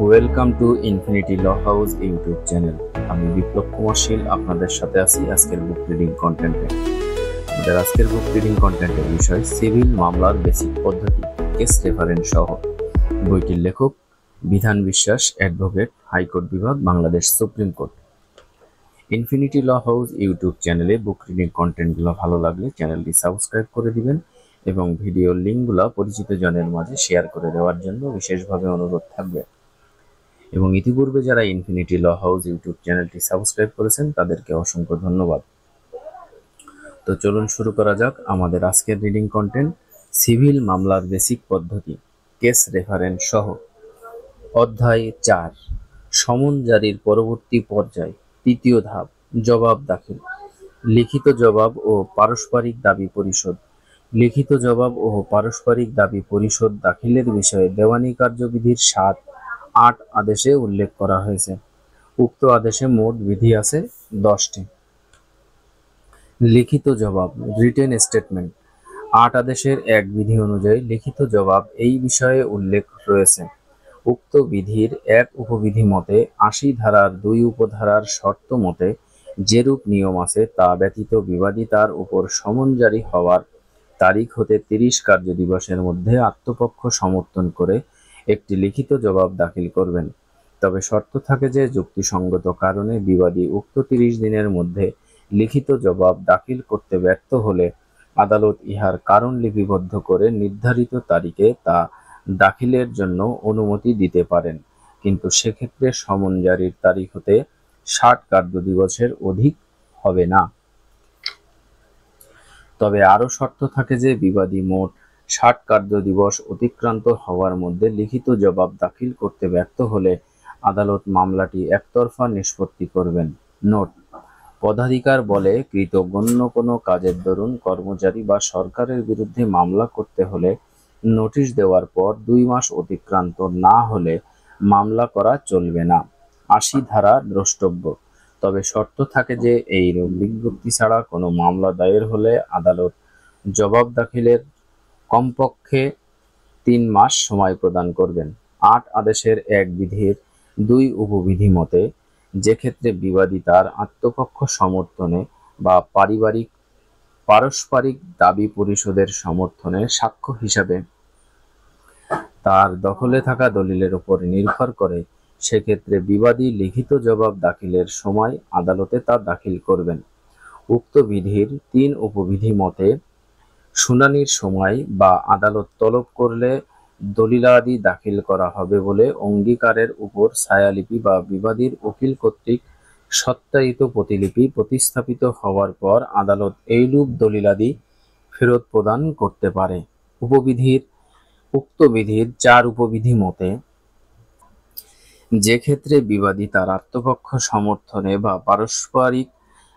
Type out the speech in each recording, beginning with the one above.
Welcome to infinity law house YouTube channel. আমি বিপ্লব কুমার শীল আপনাদের সাথে আছি আজকের বুক রিডিং কন্টেন্টে। আমাদের আজকের বুক রিডিং কন্টেন্টের বিষয় সিভিল মামলার বেসিক পদ্ধতি, কেস রেফারেন্স সহ। বইটির লেখক বিধান বিশ্বাস, অ্যাডভোকেট, হাইকোর্ট বিভাগ, Bangladesh supreme court. Infinity law house YouTube চ্যানেলে বুক রিডিং কন্টেন্টগুলো ভালো লাগলে চ্যানেলটি সাবস্ক্রাইব করে দিবেন এবং ভিডিওর লিঙ্কগুলো পরিচিত জনের মাঝে শেয়ার করে দেওয়ার জন্য বিশেষভাবে অনুরোধ থাকবে। এবং ইতিপূর্বে যারা ইনফিনিটি ল হাউস ইউটিউব চ্যানেলটি সাবস্ক্রাইব করেছেন তাদেরকে অসংখ্য ধন্যবাদ। তো চলুন শুরু করা যাক আমাদের আজকের রিডিং কন্টেন্ট, সিভিল মামলার বেসিক পদ্ধতি, কেস রেফারেন্স সহ। অধ্যায় 4, সমন জারির পরবর্তী পর্যায়, তৃতীয় ধাপ, জবাব দাখিল। লিখিত জবাব ও পারস্পরিক দাবি পরিশোধ। লিখিত জবাব ও পারস্পরিক দাবি পরিশোধ দাখিলের বিষয়ে দেওয়ানি কার্যবিধির 7-8 আদেশে উল্লেখ করা হয়েছে। উক্ত আদেশে মোট বিধি আছে 10টি। লিখিত জবাব, রিটেন স্টেটমেন্ট। 8 আদেশের 1 বিধি অনুযায়ী লিখিত জবাব এই বিষয়ে উল্লেখ রয়েছে। উক্ত বিধির 1 উপবিধি মতে 80 ধারার 2 উপধারার শর্ত মতে যেরূপ নিয়ম আছে তা ব্যতীত বিবাদী তার উপর সমন জারি হওয়ার তারিখ হতে 30 কার্যদিবসের মধ্যে আত্মপক্ষ সমর্থন করে একটি লিখিত জবাব দাখিল করবেন। তবে শর্ত থাকে যে যুক্তিসঙ্গত কারণে বিবাদী উক্ত 30 দিনের মধ্যে লিখিত জবাব দাখিল করতে ব্যর্থ হলে আদালত ইহার কারণ লিপিবদ্ধ করে নির্ধারিত তারিখে তা দাখিলের জন্য অনুমতি দিতে পারেন, কিন্তু সেক্ষেত্রে সমন জারির তারিখ হতে 60 কার্যদিবসের অধিক হবে না। তবে আরও শর্ত থাকে যে বিবাদী মোট 60 কার্যদিবস অতিক্রান্ত হওয়ার মধ্যে লিখিত জবাব দাখিল করতে ব্যর্থ হলে আদালত মামলাটি একতরফা নিষ্পত্তি করবেন। নোট: পদাধিকার বলে কৃত গণ্য কোনো কাজের দরুন কর্মচারী বা সরকারের বিরুদ্ধে মামলা করতে হলে নোটিশ দেওয়ার পর 2 মাস অতিক্রান্ত না হলে মামলা করা চলবে না। 80 ধারা দ্রষ্টব্য। তবে শর্ত থাকে যে এইরূপ বিজ্ঞপ্তি ছাড়া কোনো মামলা দায়ের হলে আদালত জবাব দাখিলের কমপক্ষে 3 মাস সময় প্রদান করবেন। 8 আদেশের 1 বিধির 2 উপবিধি মতে যে ক্ষেত্রে বিবাদী তার আত্মপক্ষ সমর্থনে বা পারস্পরিক দাবি পরিশোধের সমর্থনে সাক্ষ্য হিসাবে তার দখলে থাকা দলিলের উপর নির্ভর করে, সেক্ষেত্রে বিবাদী লিখিত জবাব দাখিলের সময় আদালতে তা দাখিল করবেন। উক্ত বিধির 3 উপবিধি মতে শুনানির সময় বা আদালত তলব করলে দলিলাদি দাখিল করা হবে বলে অঙ্গীকারের উপর ছায়ালিপি বা বিবাদীর উকিল কর্তৃক সত্যায়িত প্রতিলিপি প্রতিস্থাপিত হওয়ার পর আদালত এইরূপ দলিলাদি ফেরত প্রদান করতে পারে। উক্ত বিধির 4 উপবিধি মতে যে ক্ষেত্রে বিবাদী তার আত্মপক্ষ সমর্থনে বা পারস্পরিক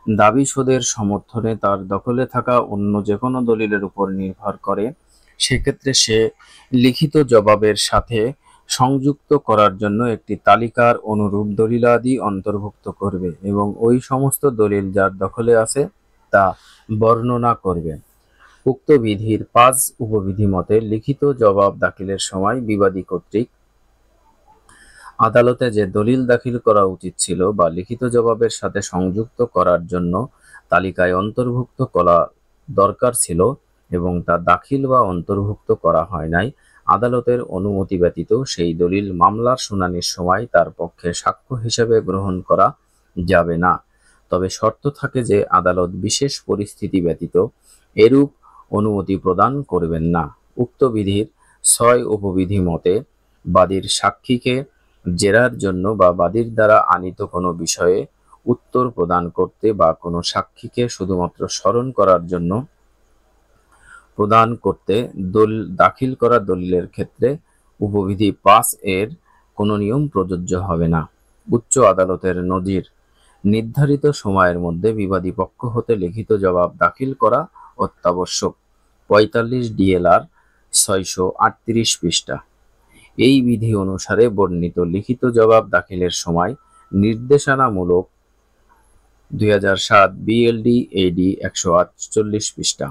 দাবি শোধের সমর্থনে তার দখলে থাকা অন্য যে কোনো দলিলের উপর নির্ভর করে, সেক্ষেত্রে সে লিখিত জবাবের সাথে সংযুক্ত করার জন্য একটি তালিকার অনুরূপ দলিলাদি অন্তর্ভুক্ত করবে এবং ওই সমস্ত দলিল যার দখলে আছে তা বর্ণনা করবে। উক্ত বিধির 5 উপবিধি মতে লিখিত জবাব দাখিলের সময় বিবাদী কর্তৃক আদালতে যে দলিল দাখিল করা উচিত ছিল বা লিখিত জবাবের সাথে সংযুক্ত করার জন্য তালিকায় অন্তর্ভুক্ত করা দরকার ছিল এবং তা দাখিল বা অন্তর্ভুক্ত করা হয় নাই, আদালতের অনুমতি ব্যতীত সেই দলিল মামলার শুনানির সময় তার পক্ষে সাক্ষ্য হিসেবে গ্রহণ করা যাবে না। তবে শর্ত থাকে যে আদালত বিশেষ পরিস্থিতি ব্যতীত এরূপ অনুমতি প্রদান করবেন না। উক্ত বিধির 6 উপবিধি মতে বাদীর সাক্ষীকে জেরার জন্য বা বাদীর দ্বারা আনীত কোনো বিষয়ে উত্তর প্রদান করতে বা কোনো সাক্ষীকে শুধুমাত্র স্মরণ করার জন্য প্রদান করতে দাখিল করা দলিলের ক্ষেত্রে উপবিধি 5 এর কোনো নিয়ম প্রযোজ্য হবে না। উচ্চ আদালতের নজির: নির্ধারিত সময়ের মধ্যে বিবাদী পক্ষ হতে লিখিত জবাব দাখিল করা অত্যাবশ্যক। 45 DLR 638 পৃষ্ঠা। এই বিধি অনুসারে বর্ণিত লিখিত জবাব দাখিলের সময় নির্দেশনামূলক 2007 BLD AD 148 পৃষ্ঠা।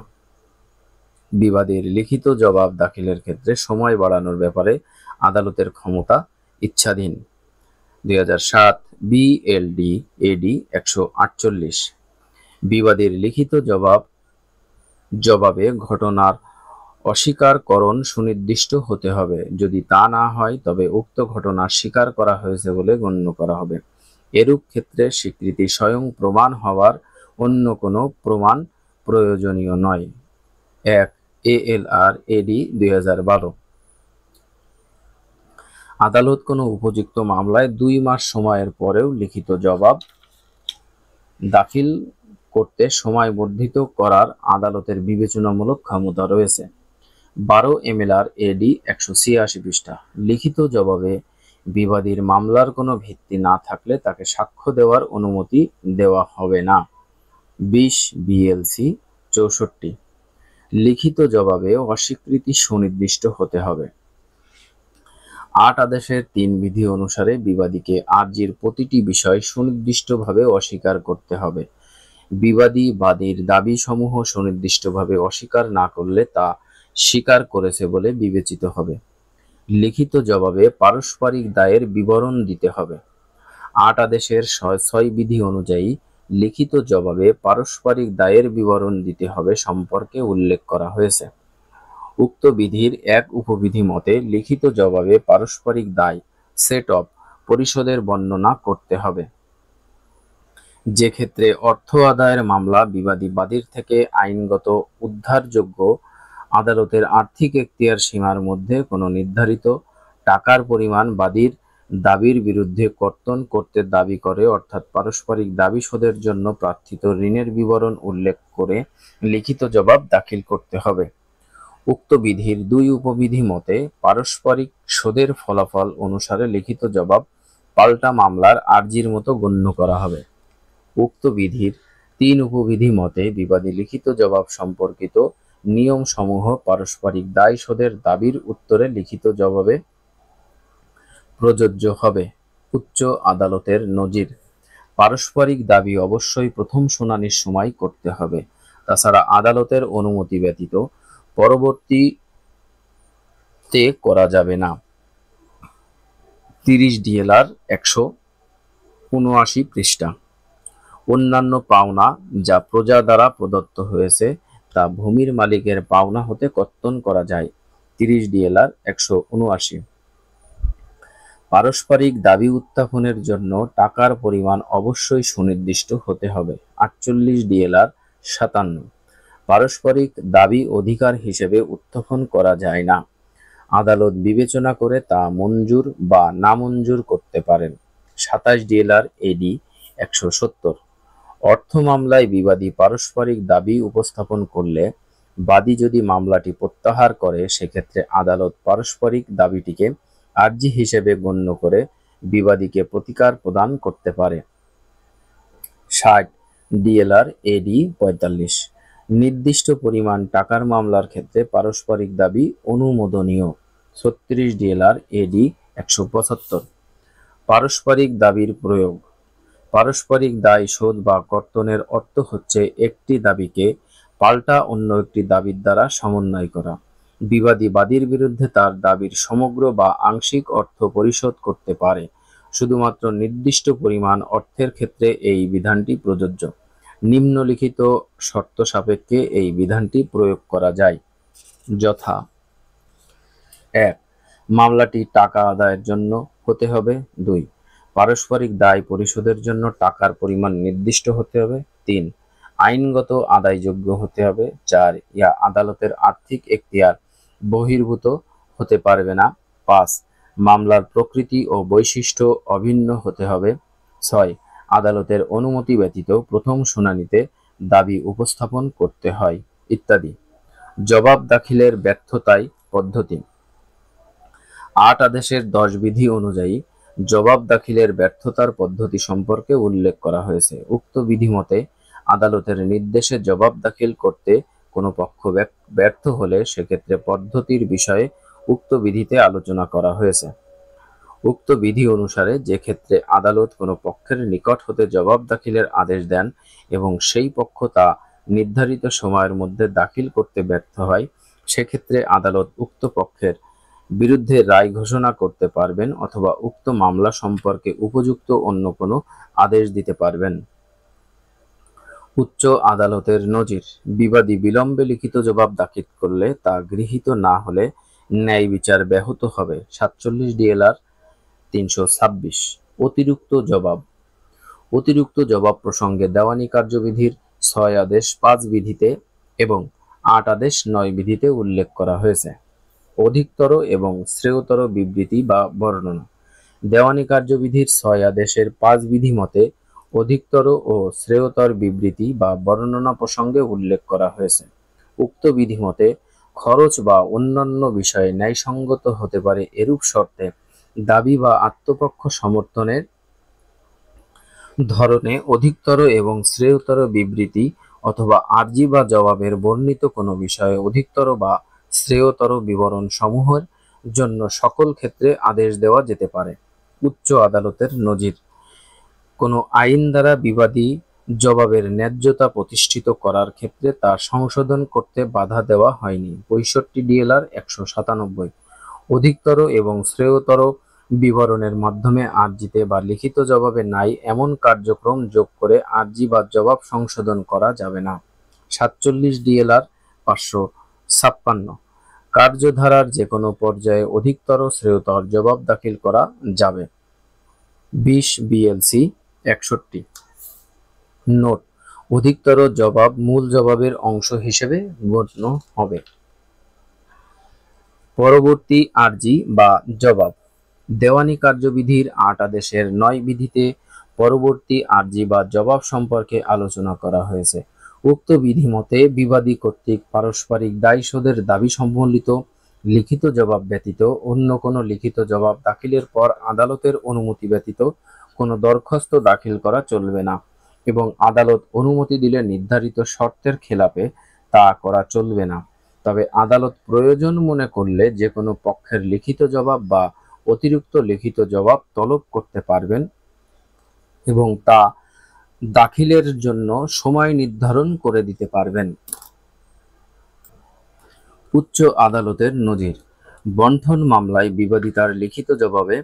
বিবাদীর লিখিত জবাব দাখিলের ক্ষেত্রে সময় বাড়ানোর ব্যাপারে আদালতের ক্ষমতা ইচ্ছাধীন। 2007 BLD AD 148। বিবাদীর লিখিত জবাবে ঘটনার অস্বীকারকরণ সুনির্দিষ্ট হতে হবে। যদি তা না হয় তবে উক্ত ঘটনা স্বীকার করা হয়েছে বলে গণ্য করা হবে। এরূপ ক্ষেত্রে স্বীকৃতি স্বয়ং প্রমাণ হওয়ার অন্য কোনো প্রমাণ প্রয়োজনীয় নয়। 1 ALR AD 2012। আদালত কোনো উপযুক্ত মামলায় 2 মাস সময়ের পরেও লিখিত জবাব দাখিল করতে সময় বর্ধিত করার আদালতের বিবেচনামূলক ক্ষমতা রয়েছে। 12 MLR AD 186 পৃষ্ঠা। লিখিত জবাবে বিবাদীর মামলার কোনো ভিত্তি না থাকলে তাকে সাক্ষ্য দেওয়ার অনুমতি দেওয়া হবে না। 20 BLC 64। লিখিত জবাবে অস্বীকৃতি সুনির্দিষ্ট হতে হবে। 8 আদেশের 3 বিধি অনুসারে বিবাদীকে আর্জির প্রতিটি বিষয় সুনির্দিষ্টভাবে অস্বীকার করতে হবে। বিবাদী বাদীর দাবিসমূহ সুনির্দিষ্টভাবে অস্বীকার না করলে তা স্বীকার করেছে বলে বিবেচিত হবে। লিখিত জবাবে পারস্পরিক দায়ের বিবরণ দিতে হবে। 8 আদেশের 6 বিধি অনুযায়ী লিখিত জবাবে পারস্পরিক দায়ের বিবরণ দিতে হবে সম্পর্কে উল্লেখ করা হয়েছে। উক্ত বিধির এক উপবিধি মতে লিখিত জবাবে পারস্পরিক দায় সেট অফ পরিশোধের বর্ণনা করতে হবে। যে ক্ষেত্রে অর্থ আদায়ের মামলা বিবাদী বাদীর থেকে আইনগত উদ্ধারযোগ্য আদালতের আর্থিক এখতিয়ার সীমার মধ্যে কোনো নির্ধারিত টাকার পরিমাণ বাদীর দাবির বিরুদ্ধে কর্তন করতে দাবি করে, অর্থাৎ পারস্পরিক দাবি শোধের জন্য প্রার্থিত ঋণের বিবরণ উল্লেখ করে লিখিত জবাব দাখিল করতে হবে। উক্ত বিধির 2 উপবিধি মতে পারস্পরিক শোধের ফলাফল অনুসারে লিখিত জবাব পাল্টা মামলার আর্জির মতো গণ্য করা হবে। উক্ত বিধির 3 উপবিধি মতে বিবাদী লিখিত জবাব সম্পর্কিত নিয়মসমূহ পারস্পরিক দায় শোধের দাবির উত্তরে লিখিত জবাবে প্রযোজ্য হবে। উচ্চ আদালতের নজির: পারস্পরিক দাবি অবশ্যই প্রথম শুনানির সময় করতে হবে। তাছাড়া আদালতের অনুমতি ব্যতীত পরবর্তীতে করা যাবে না। 30 DLR 179 পৃষ্ঠা। অন্যান্য পাওনা যা প্রজা দ্বারা প্রদত্ত হয়েছে তা ভূমির মালিকের পাওনা হতে কর্তন করা যায়। 30 DLR 179। পারস্পরিক দাবি উত্থাপনের জন্য টাকার পরিমাণ অবশ্যই সুনির্দিষ্ট হতে হবে। 48 DLR 57। পারস্পরিক দাবি অধিকার হিসেবে উত্থাপন করা যায় না। আদালত বিবেচনা করে তা মঞ্জুর বা নামঞ্জুর করতে পারেন। 27 DLR AD 170। অর্থ মামলায় বিবাদী পারস্পরিক দাবি উপস্থাপন করলে বাদী যদি মামলাটি প্রত্যাহার করে সেক্ষেত্রে আদালত পারস্পরিক দাবিটিকে আর্জি হিসেবে গণ্য করে বিবাদীকে প্রতিকার প্রদান করতে পারে। 60 DLR AD 45। নির্দিষ্ট পরিমাণ টাকার মামলার ক্ষেত্রে পারস্পরিক দাবি অনুমোদনীয়। 36 DLR AD 175। পারস্পরিক দাবির প্রয়োগ: পারস্পরিক দায় শোধ বা কর্তনের অর্থ হচ্ছে একটি দাবিকে পাল্টা অন্য একটি দাবির দ্বারা সমন্বয় করা। বিবাদী বাদীর বিরুদ্ধে তার দাবির সমগ্র বা আংশিক অর্থ পরিশোধ করতে পারে। শুধুমাত্র নির্দিষ্ট পরিমাণ অর্থের ক্ষেত্রে এই বিধানটি প্রযোজ্য। নিম্নলিখিত শর্ত সাপেক্ষে এই বিধানটি প্রয়োগ করা যায়, যথা: 1 মামলাটি টাকা আদায়ের জন্য হতে হবে। 2 পারস্পরিক দায় পরিশোধের জন্য টাকার পরিমাণ নির্দিষ্ট হতে হবে। 3 আইনগত আদায়যোগ্য হতে হবে। 4 ইয়া আদালতের আর্থিক এখতিয়ার বহির্ভূত হতে পারবে না। 5 মামলার প্রকৃতি ও বৈশিষ্ট্য অভিন্ন হতে হবে। 6 আদালতের অনুমতি ব্যতীত প্রথম শুনানিতে দাবি উপস্থাপন করতে হয়, ইত্যাদি। জবাব দাখিলের ব্যর্থতায় পদ্ধতি: 8 আদেশের 10 বিধি অনুযায়ী জবাব দাখিলের ব্যর্থতার পদ্ধতি সম্পর্কে উল্লেখ করা হয়েছে। উক্ত বিধি মতে আদালতের নির্দেশে জবাব দাখিল করতে কোনো পক্ষ ব্যর্থ হলে সেক্ষেত্রে পদ্ধতির বিষয়ে উক্ত বিধিতে আলোচনা করা হয়েছে। উক্ত বিধি অনুসারে যে ক্ষেত্রে আদালত কোনো পক্ষের নিকট হতে জবাব দাখিলের আদেশ দেন এবং সেই পক্ষ তা নির্ধারিত সময়ের মধ্যে দাখিল করতে ব্যর্থ হয়, সেক্ষেত্রে আদালত উক্ত পক্ষের বিরুদ্ধে রায় ঘোষণা করতে পারবেন অথবা উক্ত মামলা সম্পর্কে উপযুক্ত অন্য কোনো আদেশ দিতে পারবেন। উচ্চ আদালতের নজির: বিবাদী বিলম্বে লিখিত জবাব দাখিল করলে তা গৃহীত না হলে ন্যায় বিচার ব্যাহত হবে। 47 DLR 326। অতিরিক্ত জবাব: অতিরিক্ত জবাব প্রসঙ্গে দেওয়ানি কার্যবিধির 6 আদেশ 5 বিধিতে এবং 8 আদেশ 9 বিধিতে উল্লেখ করা হয়েছে। অধিকতর এবং শ্রেয়তর বিবৃতি বা বর্ণনা: দেওয়ানি কার্যবিধির 6 আদেশের 5 বিধি মতে অধিকতর ও শ্রেয়তর বিবৃতি বা বর্ণনা প্রসঙ্গে উল্লেখ করা হয়েছে। উক্ত বিধি মতে খরচ বা অন্যান্য বিষয়ে ন্যায়সঙ্গত হতে পারে এরূপ শর্তে দাবি বা আত্মপক্ষ সমর্থনের ধরনে অধিকতর এবং শ্রেয়তর বিবৃতি অথবা আর্জি বা জবাবের বর্ণিত কোনো বিষয়ে অধিকতর বা শ্রেয়তর বিবরণ সমূহের জন্য সকল ক্ষেত্রে আদেশ দেওয়া যেতে পারে। উচ্চ আদালতের নজির: কোনো আইন দ্বারা বিবাদী জবাবের ন্যায্যতা প্রতিষ্ঠিত করার ক্ষেত্রে তা সংশোধন করতে বাধা দেওয়া হয়নি। 65 DLR 197। অধিকতর এবং শ্রেয়তর বিবরণের মাধ্যমে আর্জিতে বা লিখিত জবাবে নাই এমন কার্যক্রম যোগ করে আর্জি বা জবাব সংশোধন করা যাবে না। 47 DLR 556। কার্যধারার যে কোনো পর্যায়ে অধিকতর শ্রেয়তর জবাব দাখিল করা যাবে। 20 BLC 61। নোট: অধিকতর জবাব মূল জবাবের অংশ হিসেবে গণ্য হবে। পরবর্তী আর্জি বা জবাব: দেওয়ানি কার্যবিধির 8 আদেশের 9 বিধিতে পরবর্তী আর্জি বা জবাব সম্পর্কে আলোচনা করা হয়েছে। উক্ত বিধি মতে বিবাদী কর্তৃক পারস্পরিক দায় শোধের দাবি সম্বলিত লিখিত জবাব ব্যতীত অন্য কোনো লিখিত জবাব দাখিলের পর আদালতের অনুমতি ব্যতীত কোনো দরখাস্ত দাখিল করা চলবে না এবং আদালত অনুমতি দিলে নির্ধারিত শর্তের খেলাপে তা করা চলবে না। তবে আদালত প্রয়োজন মনে করলে যে কোনো পক্ষের লিখিত জবাব বা অতিরিক্ত লিখিত জবাব তলব করতে পারবেন এবং তা দাখিলের জন্য সময় নির্ধারণ করে দিতে পারবেন। উচ্চ আদালতের নজির: বন্টন মামলায় বিবাদী তার লিখিত জবাবে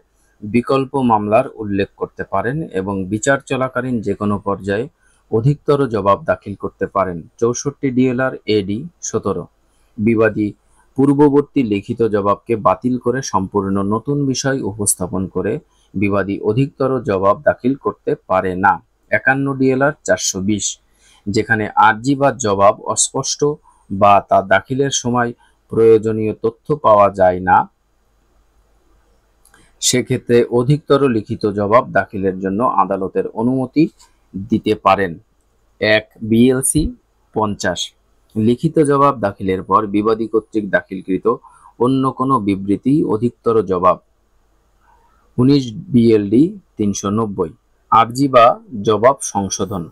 বিকল্প মামলার উল্লেখ করতে পারেন এবং বিচার চলাকালীন যে কোনো পর্যায়ে অধিকতর জবাব দাখিল করতে পারেন। 64 DLR AD 17। বিবাদী পূর্ববর্তী লিখিত জবাবকে বাতিল করে সম্পূর্ণ নতুন বিষয় উপস্থাপন করে বিবাদী অধিকতর জবাব দাখিল করতে পারে না। 51 DLR 420। যেখানে আর্জি বা জবাব অস্পষ্ট বা তা দাখিলের সময় প্রয়োজনীয় তথ্য পাওয়া যায় না, সেক্ষেত্রে অধিকতর লিখিত জবাব দাখিলের জন্য আদালতের অনুমতি দিতে পারেন। 1 BLC 50। লিখিত জবাব দাখিলের পর বিবাদী কর্তৃক দাখিলকৃত অন্য কোনো বিবৃতি অধিকতর জবাব। 19 BLD 390। আর্জি বা জবাব সংশোধন: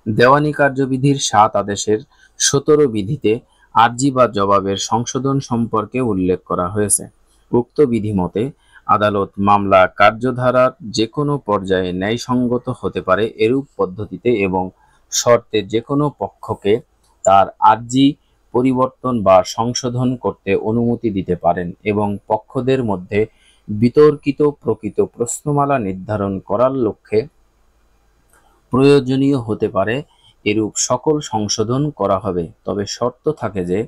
দেওয়ানি কার্যবিধির 7 আদেশের 17 বিধিতে আর্জি বা জবাবের সংশোধন সম্পর্কে উল্লেখ করা হয়েছে। উক্ত বিধি মতে আদালত মামলা কার্যধারার যে কোনো পর্যায়ে ন্যায়সঙ্গত হতে পারে এরূপ পদ্ধতিতে এবং শর্তে যে কোনো পক্ষকে তার আর্জি পরিবর্তন বা সংশোধন করতে অনুমতি দিতে পারেন এবং পক্ষদের মধ্যে বিতর্কিত প্রকৃত প্রশ্নমালা নির্ধারণ করার লক্ষ্যে প্রয়োজনীয় হতে পারে এরূপ সকল সংশোধন করা হবে। তবে শর্ত থাকে যে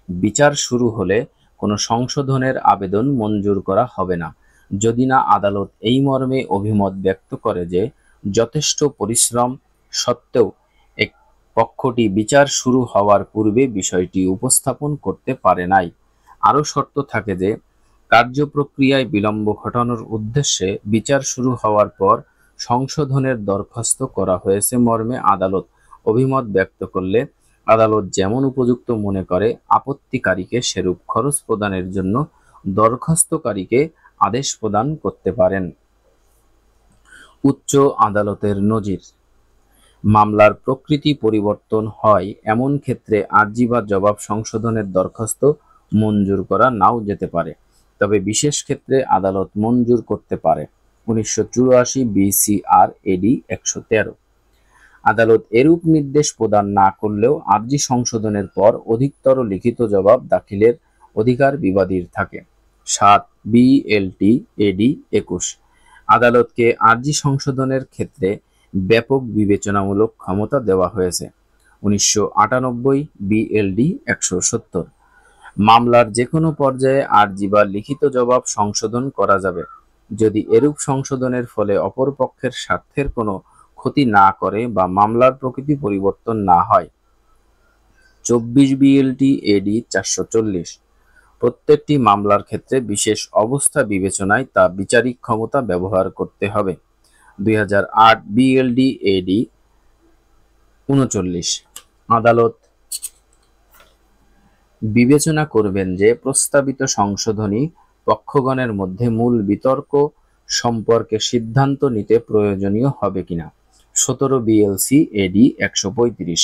বিচার শুরু হলে কোনো সংশোধনের আবেদন মঞ্জুর করা হবে না যদি না আদালত এই মর্মে অভিমত ব্যক্ত করে যে যথেষ্ট পরিশ্রম সত্ত্বেও এক পক্ষটি বিচার শুরু হওয়ার পূর্বে বিষয়টি উপস্থাপন করতে পারে নাই। আরও শর্ত থাকে যে কার্যপ্রক্রিয়ায় বিলম্ব ঘটানোর উদ্দেশ্যে বিচার শুরু হওয়ার পর সংশোধনের দরখাস্ত করা হয়েছে মর্মে আদালত অভিমত ব্যক্ত করলে আদালত যেমন উপযুক্ত মনে করে আপত্তিকারীকে সেরূপ খরচ প্রদানের জন্য দরখাস্তকারীকে আদেশ প্রদান করতে পারেন। উচ্চ আদালতের নজির: মামলার প্রকৃতি পরিবর্তন হয় এমন ক্ষেত্রে আর্জি বা জবাব সংশোধনের দরখাস্ত মঞ্জুর করা নাও যেতে পারে, তবে বিশেষ ক্ষেত্রে আদালত মঞ্জুর করতে পারে। 1984 BCR AD 113। আদালত এরূপ নির্দেশ প্রদান না করলেও আর্জি সংশোধনের পর অধিকতর লিখিত জবাব দাখিলের অধিকার বিবাদীর থাকে। 7 BLT AD 21। আদালতকে আর্জি সংশোধনের ক্ষেত্রে ব্যাপক বিবেচনামূলক ক্ষমতা দেওয়া হয়েছে। 1998 BLD 170। মামলার যে কোনো পর্যায়ে আর্জি বা লিখিত জবাব সংশোধন করা যাবে, যদি এরূপ সংশোধনের ফলে অপর পক্ষের স্বার্থের কোনো ক্ষতি না করে বা মামলার প্রকৃতি পরিবর্তন না হয়। 24 BLT AD 440। প্রত্যেকটি মামলার ক্ষেত্রে বিশেষ অবস্থা বিবেচনায় তা বিচারিক ক্ষমতা ব্যবহার করতে হবে। 2008 BLD AD 39। আদালত বিবেচনা করবেন যে প্রস্তাবিত সংশোধনী পক্ষগণের মধ্যে মূল বিতর্ক সম্পর্কে সিদ্ধান্ত নিতে প্রয়োজনীয় হবে কিনা। 17 BLC AD 135।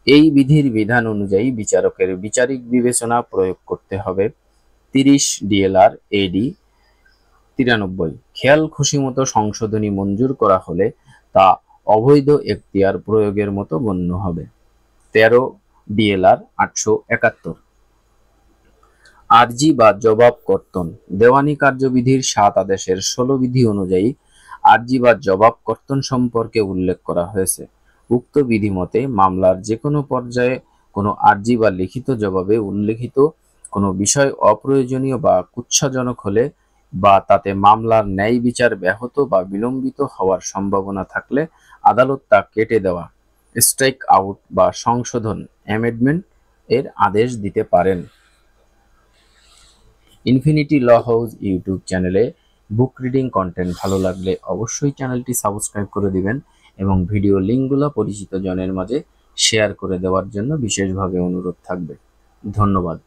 এই বিধির বিধান অনুযায়ী বিচারকের বিচারিক বিবেচনা প্রয়োগ করতে হবে। 30 DLR AD 93। খেয়াল খুশিমতো সংশোধনী মঞ্জুর করা হলে তা অবৈধ এখতিয়ার প্রয়োগের মতো গণ্য হবে। 13 DLR 871। আর্জি বা জবাব কর্তন। দেওয়ানি কার্যবিধির 7 আদেশের 16 বিধি অনুযায়ী আর্জি বা জবাব কর্তন সম্পর্কে উল্লেখ করা হয়েছে। উক্ত বিধি মতে মামলার যে কোনো পর্যায়ে কোনো আর্জি বা লিখিত জবাবে উল্লেখিত কোনো বিষয় অপ্রয়োজনীয় বা কুৎসাজনক হলে বা তাতে মামলার ন্যায় বিচার ব্যাহত বা বিলম্বিত হওয়ার সম্ভাবনা থাকলে আদালত তা কেটে দেওয়া, স্ট্রাইক আউট বা সংশোধন অ্যামেন্ডমেন্ট এর আদেশ দিতে পারেন। ইনফিনিটি ল হাউস ইউটিউব চ্যানেলে বুক রিডিং কন্টেন্ট ভালো লাগলে অবশ্যই চ্যানেলটি সাবস্ক্রাইব করে দিবেন এবং ভিডিও লিঙ্কগুলো পরিচিত জনের মাঝে শেয়ার করে দেওয়ার জন্য বিশেষভাবে অনুরোধ থাকবে। ধন্যবাদ।